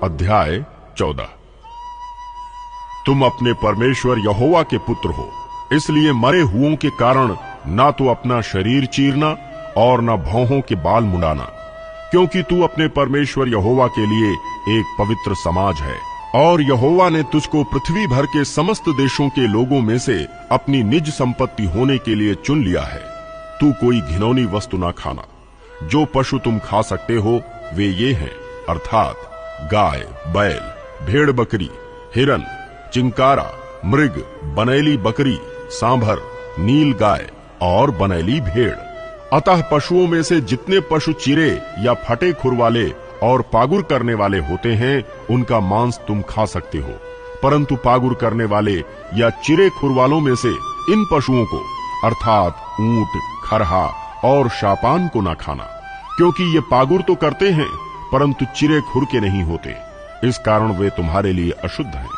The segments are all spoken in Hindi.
अध्याय 14। तुम अपने परमेश्वर यहोवा के पुत्र हो, इसलिए मरे हुओं के कारण ना तो अपना शरीर चीरना और न भौहों के बाल मुंडाना, क्योंकि तू अपने परमेश्वर यहोवा के लिए एक पवित्र समाज है। और यहोवा ने तुझको पृथ्वी भर के समस्त देशों के लोगों में से अपनी निज संपत्ति होने के लिए चुन लिया है। तू कोई घिनौनी वस्तु ना खाना। जो पशु तुम खा सकते हो वे ये हैं, अर्थात गाय, बैल, भेड़ बकरी, हिरन, चिंकारा, मृग, बनैली बकरी, सांभर, नील गाय और बनैली भेड़। अतः पशुओं में से जितने पशु चिरे या फटे खुर वाले और पागुर करने वाले होते हैं, उनका मांस तुम खा सकते हो, परंतु पागुर करने वाले या चिरे खुर वालों में से इन पशुओं को अर्थात ऊंट, खरहा और शापान को ना खाना, क्योंकि ये पागुर तो करते हैं परंतु चिरे खुर के नहीं होते, इस कारण वे तुम्हारे लिए अशुद्ध हैं।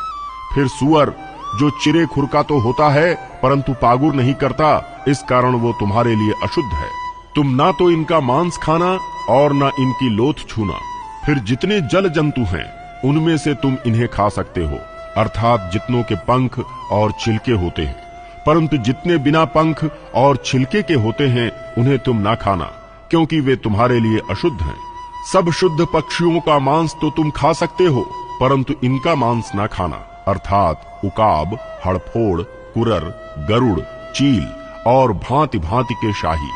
फिर सूअर जो चिरे खुर का तो होता है परंतु पागुर नहीं करता, इस कारण वो तुम्हारे लिए अशुद्ध है। तुम ना तो इनका मांस खाना और ना इनकी लोथ छूना। फिर जितने जल जंतु हैं उनमें से तुम इन्हें खा सकते हो, अर्थात जितनों के पंख और छिलके होते हैं, परंतु जितने बिना पंख और छिलके के होते हैं उन्हें तुम ना खाना, क्योंकि वे तुम्हारे लिए अशुद्ध हैं। सब शुद्ध पक्षियों का मांस तो तुम खा सकते हो, परंतु इनका मांस ना खाना, अर्थात उकाब, हड़फोड़, कुरर, गरुड़, चील और भांति भांति के शाही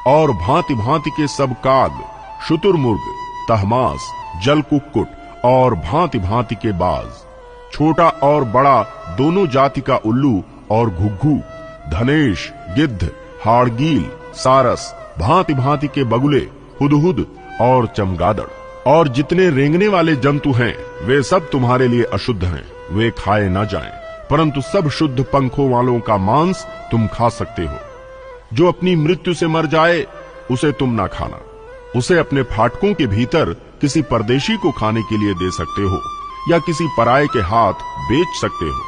और भांति भांति के सब काग, शुतुरमुर्ग, तहमास, जल कुक्कुट और भांति भांति के बाज, छोटा और बड़ा दोनों जाति का उल्लू और घुघू, धनेश, गिद्ध, हाड़गील, सारस, भांति भांति के बगुले, हुदहुद और चमगादड़। और जितने रेंगने वाले जंतु हैं वे सब तुम्हारे लिए अशुद्ध हैं, वे खाए न जाएं, परंतु सब शुद्ध पंखों वालों का मांस तुम खा सकते हो। जो अपनी मृत्यु से मर जाए उसे तुम ना खाना। उसे अपने फाटकों के भीतर किसी परदेशी को खाने के लिए दे सकते हो या किसी पराये के हाथ बेच सकते हो,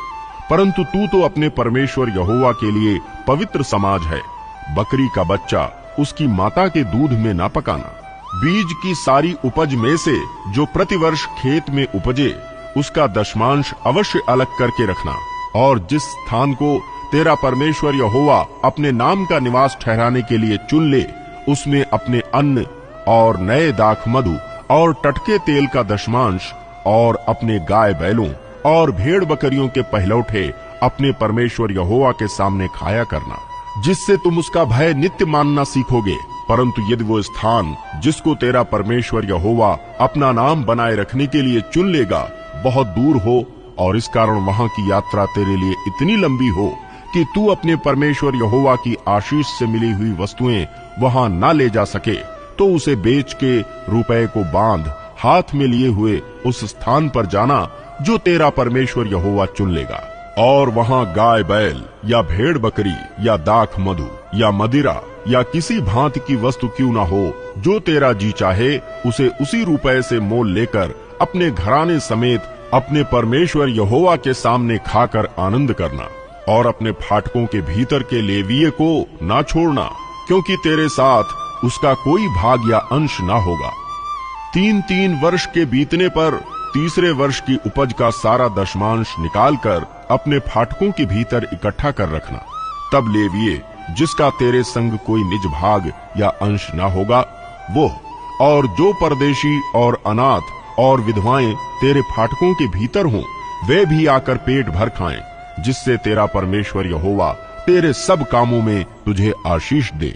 परंतु तू तो अपने परमेश्वर यहोवा के लिए पवित्र समाज है। बकरी का बच्चा उसकी माता के दूध में ना पकाना। बीज की सारी उपज में से जो प्रतिवर्ष खेत में उपजे उसका दशमांश अवश्य अलग करके रखना। और जिस स्थान को तेरा परमेश्वर यहोवा अपने नाम का निवास ठहराने के लिए चुन ले, उसमें अपने अन्न और नए दाख मधु और टटके तेल का दशमांश और अपने गाय बैलों और भेड़ बकरियों के पहलौठे अपने परमेश्वर यहोवा के सामने खाया करना, जिससे तुम उसका भय नित्य मानना सीखोगे। परंतु यदि वो स्थान जिसको तेरा परमेश्वर यहोवा अपना नाम बनाए रखने के लिए चुन लेगा बहुत दूर हो और इस कारण वहां की यात्रा तेरे लिए इतनी लंबी हो कि तू अपने परमेश्वर यहोवा की आशीष से मिली हुई वस्तुएं वहां ना ले जा सके, तो उसे बेच के रुपए को बांध हाथ में लिए हुए उस स्थान पर जाना जो तेरा परमेश्वर यहोवा चुन लेगा। और वहां गाय बैल या भेड़ बकरी या दाख मधु या मदिरा या किसी भांति की वस्तु क्यों ना हो, जो तेरा जी चाहे उसे उसी रुपए से मोल लेकर अपने घराने समेत अपने परमेश्वर यहोवा के सामने खाकर आनंद करना। और अपने फाटकों के भीतर के लेवीय को ना छोड़ना, क्योंकि तेरे साथ उसका कोई भाग या अंश ना होगा। 3-3 वर्ष के बीतने पर तीसरे वर्ष की उपज का सारा दशमांश निकालकर अपने फाटकों के भीतर इकट्ठा कर रखना। तब लेवीय जिसका तेरे संग कोई निज भाग या अंश ना होगा, वो और जो परदेशी और अनाथ और विधवाएं तेरे फाटकों के भीतर हों, वे भी आकर पेट भर खाएं, जिससे तेरा परमेश्वर यहोवा तेरे सब कामों में तुझे आशीष दे।